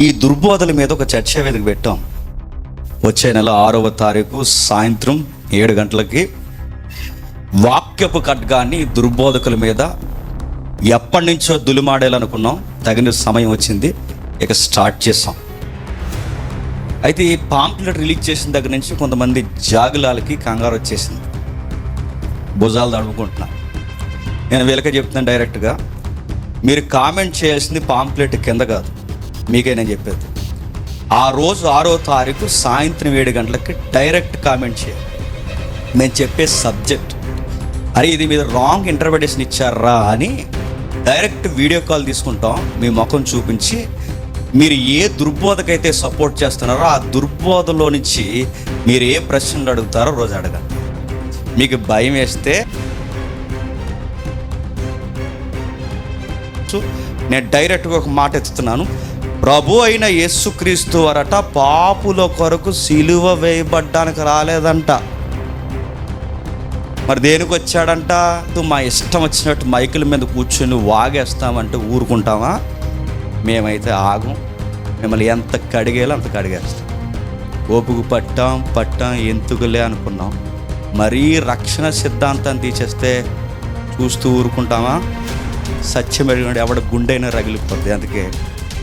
ఈ దుర్బోధల మీద ఒక చర్చ వేదిక పెట్టాం. వచ్చే నెల 6వ తారీఖు సాయంత్రం 7 గంటలకి వాక్యపు ఖడ్గాన్ని దుర్బోధకుల మీద ఎప్పటి నుంచో దులిమాడేయాలనుకున్నాం. తగిన సమయం వచ్చింది, ఇక స్టార్ట్ చేసాం. అయితే ఈ పాంప్లెట్ రిలీజ్ చేసిన దగ్గర నుంచి కొంతమంది జాగులాలకి కంగారు వచ్చేసింది, భుజాలు తడుముకుంటున్నారు. నేను వీళ్ళకే చెప్తున్నాను డైరెక్ట్గా, మీరు కామెంట్ చేయాల్సింది పాంప్లెట్ కింద కాదు, మీకే నేను చెప్పేది. ఆ రోజు 6వ తారీఖు సాయంత్రం 7 గంటలకి డైరెక్ట్ కామెంట్ చేయాలి. నేను చెప్పే సబ్జెక్ట్, అరే ఇది మీద రాంగ్ ఇంటర్ప్రిటేషన్ ఇచ్చారా అని డైరెక్ట్ వీడియో కాల్ తీసుకుంటాం. మీ ముఖం చూపించి మీరు ఏ దుర్బోధకైతే సపోర్ట్ చేస్తున్నారో ఆ దుర్బోధలో నుంచి మీరు ఏ ప్రశ్నలు అడుగుతారో రోజు అడగండి. మీకు భయం వేస్తే నేను డైరెక్ట్గా ఒక మాట ఎత్తుతున్నాను. ప్రభు అయిన యేసుక్రీస్తు వారట పాపుల కొరకు సిలువ వేయబడ్డానికి రాలేదంట. మరి దేనికి వచ్చాడంట? మా ఇష్టం వచ్చినట్టు మైకుల మీద కూర్చొని వాగేస్తామంటే ఊరుకుంటామా? మేమైతే ఆగం. మిమ్మల్ని ఎంత కడిగేలా అంత కడిగేస్తాం. ఓపుకు పట్టాం ఎందుకులే అనుకున్నాం. మరీ రక్షణ సిద్ధాంతాన్ని తీసేస్తే చూస్తూ ఊరుకుంటామా? సత్యం అడిగినాడు ఎవడ గుండెైనా రగిలిపోద్ది. అందుకే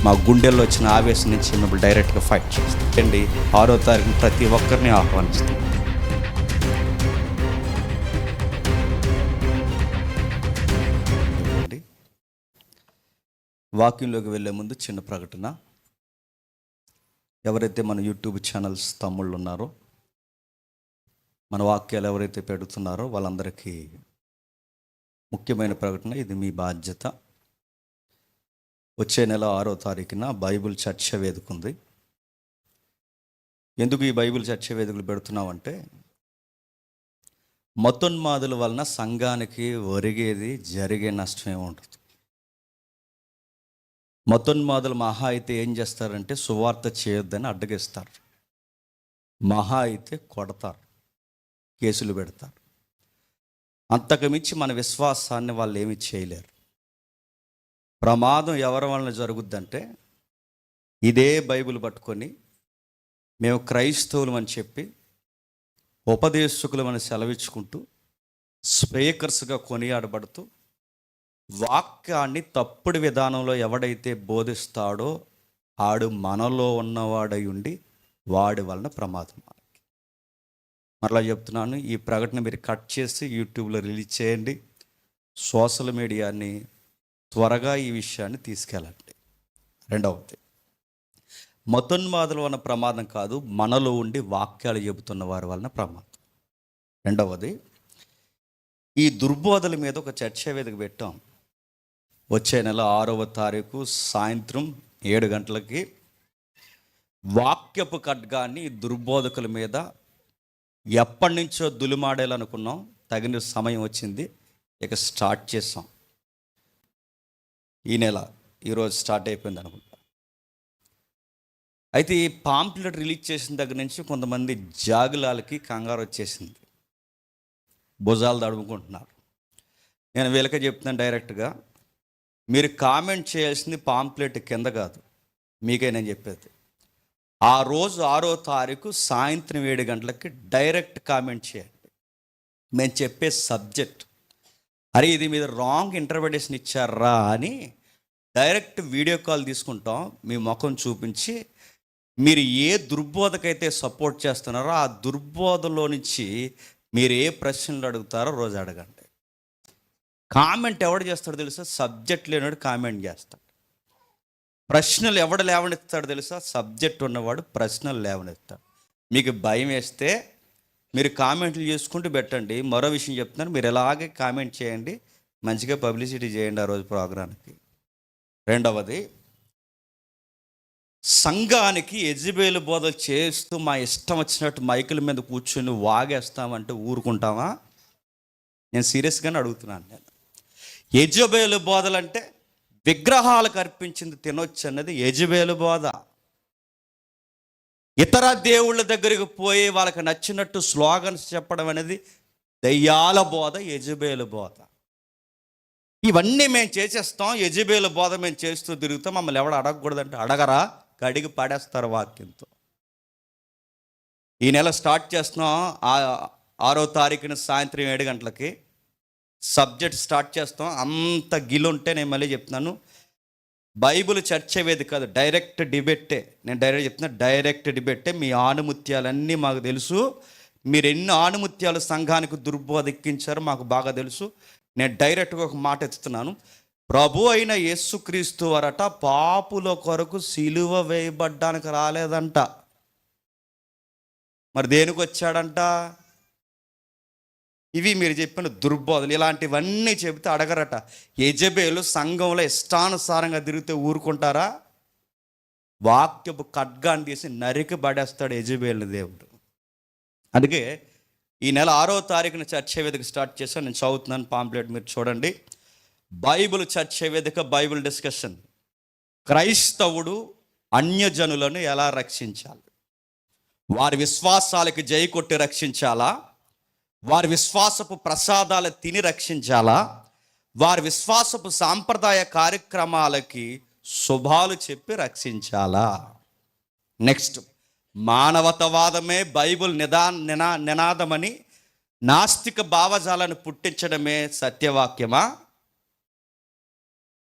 మా గుండెల్లో వచ్చిన ఆవేశం నుంచి మిమ్మల్ని డైరెక్ట్గా ఫైట్ చేస్తాం. 6వ తారీఖు ప్రతి ఒక్కరిని ఆహ్వానిస్తాం. వాక్యంలోకి వెళ్ళే ముందు చిన్న ప్రకటన. ఎవరైతే మన యూట్యూబ్ ఛానల్స్ తమ్ముళ్ళు ఉన్నారో, మన వాక్యాలు ఎవరైతే పెడుతున్నారో వాళ్ళందరికీ ముఖ్యమైన ప్రకటన. ఇది మీ బాధ్యత. వచ్చే నెల 6వ తారీఖున బైబిల్ చర్చ వేదిక ఉంది. ఎందుకు ఈ బైబిల్ చర్చ వేదికలు పెడుతున్నామంటే, మతోన్మాదుల వలన సంఘానికి జరిగే నష్టం ఏముంటుంది. మతోన్మాదులు మహా అయితే ఏం చేస్తారంటే సువార్త చేయొద్దని అడ్డగిస్తారు, మహా అయితే కొడతారు, కేసులు పెడతారు. అంతకుమించి మన విశ్వాసాన్ని వాళ్ళు ఏమీ చేయలేరు. ప్రమాదం ఎవరి వలన జరుగుద్దంటే, ఇదే బైబిల్ పట్టుకొని మేము క్రైస్తవులం అని చెప్పి ఉపదేశకులమని సెలవించుకుంటూ స్పీకర్స్గా కొనియాడబడుతూ వాక్యాన్ని తప్పుడు విధానంలో ఎవడైతే బోధిస్తాడో ఆడు మనలో ఉన్నవాడై ఉండి వాడి వలన ప్రమాదం. మరలా చెప్తున్నాను, ఈ ప్రకటన మీరు కట్ చేసి యూట్యూబ్లో రిలీజ్ చేయండి. సోషల్ మీడియాని త్వరగా ఈ విషయాన్ని తీసుకెళ్ళండి. రెండవది, మతోన్మాదుల వలన ప్రమాదం కాదు, మనలో ఉండి వాక్యాలు చెబుతున్న వారి వలన ప్రమాదం. రెండవది, ఈ దుర్బోధల మీద ఒక చర్చ వేదిక పెట్టాం. వచ్చే నెల 6వ తారీఖు సాయంత్రం 7 గంటలకి వాక్యపు ఖడ్గాన్ని దుర్బోధకుల మీద ఎప్పటి నుంచో దులిమాడేయాలనుకున్నాం. తగిన సమయం వచ్చింది, ఇక స్టార్ట్ చేసాం. ఈ నెల ఈరోజు స్టార్ట్ అయిపోయింది అనుకుంటా. అయితే ఈ పాంప్లెట్ రిలీజ్ చేసిన దగ్గర నుంచి కొంతమంది జాగులాలకి కంగారు వచ్చేసింది, భుజాలు తడుముకుంటున్నారు. నేను వీళ్ళకే చెప్తున్నాను డైరెక్ట్గా, మీరు కామెంట్ చేయాల్సింది పాంప్లెట్ కింద కాదు, మీకే నేను చెప్పేది. ఆ రోజు 6వ తారీఖు సాయంత్రం 7 గంటలకి డైరెక్ట్ కామెంట్ చేయండి. మేము చెప్పే సబ్జెక్ట్, అరే ఇది మీద రాంగ్ ఇంటర్ప్రిటేషన్ ఇచ్చారా అని డైరెక్ట్ వీడియో కాల్ తీసుకుంటాం. మీ ముఖం చూపించి మీరు ఏ దుర్బోధకైతే సపోర్ట్ చేస్తున్నారో ఆ దుర్బోధలో నుంచి మీరు ఏ ప్రశ్నలు అడుగుతారో రోజు అడగండి. కామెంట్ ఎవడు చేస్తాడో తెలుసా? సబ్జెక్ట్ లేనివాడు కామెంట్ చేస్తాడు. ప్రశ్నలు ఎవడు లేవనెత్తాడు తెలుసా? సబ్జెక్ట్ ఉన్నవాడు ప్రశ్నలు లేవనెత్తాడు. మీకు భయం వేస్తే మీరు కామెంట్లు చేసుకుంటూ పెట్టండి. మరో విషయం చెప్తున్నాను, మీరు ఎలాగే కామెంట్ చేయండి, మంచిగా పబ్లిసిటీ చేయండి ఆ రోజు ప్రోగ్రాంకి. రెండవది, సంఘానికి యెజబెలు బోధలు చేస్తూ మా ఇష్టం వచ్చినట్టు మైకుల మీద కూర్చొని వాగేస్తామంటే ఊరుకుంటామా? నేను సీరియస్గానే అడుగుతున్నాను. నేను యెజబెలు బోధలంటే విగ్రహాలకు అర్పించింది తినొచ్చు అన్నది యెజబెలు బోధ. ఇతర దేవుళ్ళ దగ్గరికి పోయి వాళ్ళకి నచ్చినట్టు స్లోగన్స్ చెప్పడం అనేది దయ్యాల బోధ, యెజబెలు బోధ. ఇవన్నీ మేము చేసేస్తాం, యెజబెలు బోధ మేము చేస్తూ తిరుగుతాం. మమ్మల్ని ఎవడు అడగకూడదంటే అడగరా? కడిగి పడేస్తారు వాక్యంతో. ఈ నెల స్టార్ట్ చేస్తున్నాం 6వ తారీఖున సాయంత్రం 7 గంటలకి సబ్జెక్ట్ స్టార్ట్ చేస్తాం. అంత గిలుంటే నేను మళ్ళీ చెప్తున్నాను, బైబిల్ చర్చ వేదిక కాదు, డైరెక్ట్ డిబేటే. నేను డైరెక్ట్ చెప్తున్నా, డైరెక్ట్ డిబేటే. మీ ఆణిముత్యాలన్నీ మాకు తెలుసు. మీరు ఎన్ని ఆణిముత్యాలు సంఘానికి దుర్బోధిక్కించారో మాకు బాగా తెలుసు. నేను డైరెక్ట్గా ఒక మాట ఎత్తుతున్నాను. ప్రభు అయిన యేసుక్రీస్తు వారట పాపుల కొరకు సిలువ వేయబడ్డానికి రాలేదంట. మరి దేనికి వచ్చాడంట? ఇవి మీరు చెప్పిన దుర్బోధలు. ఇలాంటివన్నీ చెబితే అడగరట. యెజెబెలు సంఘంలో ఇష్టానుసారంగా తిరిగితే ఊరుకుంటారా? వాక్యపు ఖడ్గాన్ని తీసి నరికి పడేస్తాడు యెజెబెలుని దేవుడు. అందుకే ఈ నెల 6వ తారీఖున చర్చ వేదిక స్టార్ట్ చేశాను. నేను చదువుతున్నాను పాంప్లెట్, మీరు చూడండి. బైబిల్ చర్చ వేదిక, బైబిల్ డిస్కషన్. క్రైస్తవుడు అన్యజనులను ఎలా రక్షించాలి? వారి విశ్వాసాలకి జై కొట్టి రక్షించాలా? వారి విశ్వాసపు ప్రసాదాలు తిని రక్షించాలా? వారి విశ్వాసపు సాంప్రదాయ కార్యక్రమాలకి శుభాలు చెప్పి రక్షించాలా? నెక్స్ట్, మానవతావాదమే బైబిల్ నినాదమని నాస్తిక భావజాలను పుట్టించడమే సత్యవాక్యమా?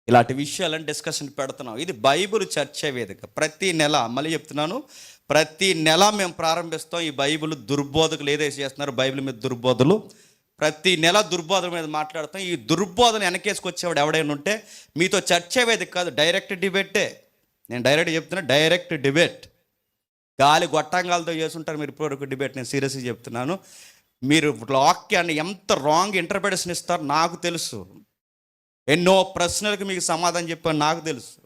ఇలాంటి విషయాలను డిస్కషన్ పెడుతున్నాం. ఇది బైబిల్ చర్చ వేదిక. ప్రతి నెల, మళ్ళీ చెప్తున్నాను, ప్రతి నెల మేము ప్రారంభిస్తాం. ఈ బైబిల్ దుర్బోధకులు ఏదైతే చేస్తున్నారు, బైబిల్ మీద దుర్బోధలు, ప్రతి నెల దుర్బోధల మీద మాట్లాడతాం. ఈ దుర్బోధన వెనకేసుకొచ్చేవాడు ఎవడైనా ఉంటే మీతో చర్చ వేదిక కాదు, డైరెక్ట్ డిబేటే. నేను డైరెక్ట్ చెప్తున్నా, డైరెక్ట్ డిబేట్. గాలి గొట్టంగాలతో చేసుంటారు మీరు ఇప్పటివరకు డిబేట్. నేను సీరియస్గా చెప్తున్నాను. మీరు వాక్యాన్ని ఎంత రాంగ్ ఇంటర్ప్రిటేషన్ ఇస్తారో నాకు తెలుసు. ఎన్నో ప్రశ్నలకు మీకు సమాధానం చెప్పాను నాకు తెలుసు.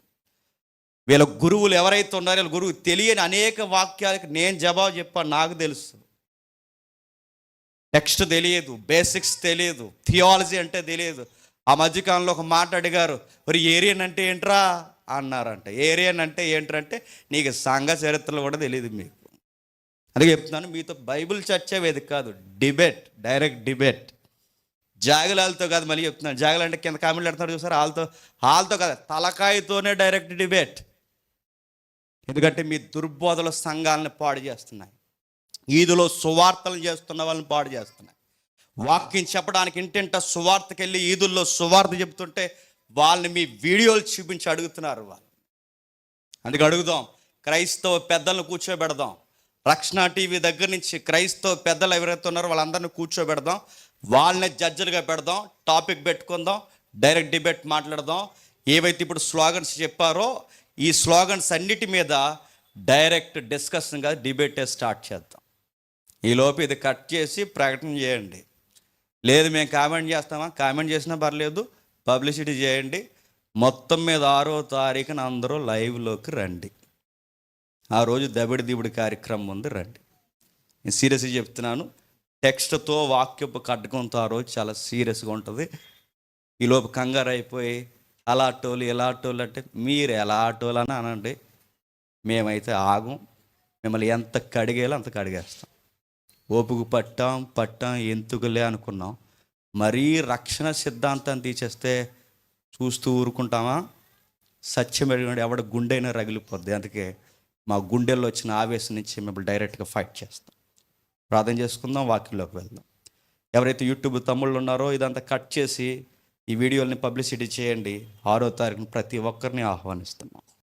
వీళ్ళ గురువులు ఎవరైతే ఉన్నారో వీళ్ళ గురువు తెలియని అనేక వాక్యాలకు నేను జవాబు చెప్పాను నాకు తెలుసు. టెక్స్ట్ తెలియదు, బేసిక్స్ తెలియదు, థియాలజీ అంటే తెలియదు. ఆ మధ్యకాలంలో ఒక మాట అడిగారు, మరి ఏరియన్ అంటే ఏంట్రా అన్నారంట. ఏరియన్ అంటే ఏంటంటే నీకు సంఘ చరిత్రలు కూడా తెలియదు మీకు. అందుకే చెప్తున్నాను, మీతో బైబిల్ చర్చ వేదిక కాదు, డిబేట్, డైరెక్ట్ డిబేట్. జాగలాలతో కాదు, మళ్ళీ చెప్తున్నాను. జాగలు అంటే కింద కామెంట్లు పెడతారు చూసారు, వాళ్ళతో కాదు, తలకాయతోనే డైరెక్ట్ డిబేట్. ఎందుకంటే మీ దుర్బోధల సంఘాలను పాడు చేస్తున్నాయి. ఈదులో సువార్తలు చేస్తున్న వాళ్ళని పాడు చేస్తున్నాయి. వాక్యం చెప్పడానికి ఇంటింట సువార్తకి వెళ్ళి ఈదుల్లో సువార్త చెప్తుంటే వాళ్ళని మీ వీడియోలు చూపించి అడుగుతున్నారు వాళ్ళు. అందుకే అడుగుదాం, క్రైస్తవ పెద్దలను కూర్చోబెడదాం. రక్షణ టీవీ దగ్గర నుంచి క్రైస్తవ పెద్దలు ఎవరైతే ఉన్నారో వాళ్ళందరినీ కూర్చోబెడదాం. వాళ్ళని జడ్జిలుగా పెడదాం. టాపిక్ పెట్టుకుందాం, డైరెక్ట్ డిబేట్ మాట్లాడదాం. ఏవైతే ఇప్పుడు స్లోగన్స్ చెప్పారో ఈ స్లోగన్స్ అన్నిటి మీద డైరెక్ట్ డిస్కషన్గా డిబేటే స్టార్ట్ చేద్దాం. ఈలోపు ఇది కట్ చేసి ప్రకటన చేయండి. లేదు మేము కామెంట్ చేస్తామా, కామెంట్ చేసినా పర్లేదు, పబ్లిసిటీ చేయండి. మొత్తం మీద 6వ తారీఖున అందరూ లైవ్లోకి రండి. ఆ రోజు దబిడి దిబిడి కార్యక్రమం ఉంది, రండి. నేను సీరియస్గా చెప్తున్నాను. టెక్స్ట్తో వాక్యపు ఖడ్గంతో ఆ రోజు చాలా సీరియస్గా ఉంటుంది. ఈలోపు కంగారు అయిపోయి అలాటోలు ఎలాటోలు అంటే మీరు ఎలాటోలు అని అనండి, మేమైతే ఆగం. మిమ్మల్ని ఎంత కడిగేలో అంత కడిగేస్తాం. ఓపుకు పట్టాం ఎందుకులే అనుకున్నాం. మరీ రక్షణ సిద్ధాంతాన్ని తీసేస్తే చూస్తూ ఊరుకుంటామా? సత్యం అడిగినాడు ఎవడ గుండెైనా రగిలిపోద్ది. అందుకే మా గుండెల్లో వచ్చిన ఆవేశం నుంచి మిమ్మల్ని డైరెక్ట్గా ఫైట్ చేస్తాం. ప్రార్థన చేసుకుందాం, వాక్యంలోకి వెళ్దాం. ఎవరైతే యూట్యూబ్ తమ్ముళ్ళు ఉన్నారో ఇదంతా కట్ చేసి ఈ వీడియోని పబ్లిసిటీ చేయండి. 6వ తారీఖున ప్రతి ఒక్కరిని ఆహ్వానిస్తున్నాం.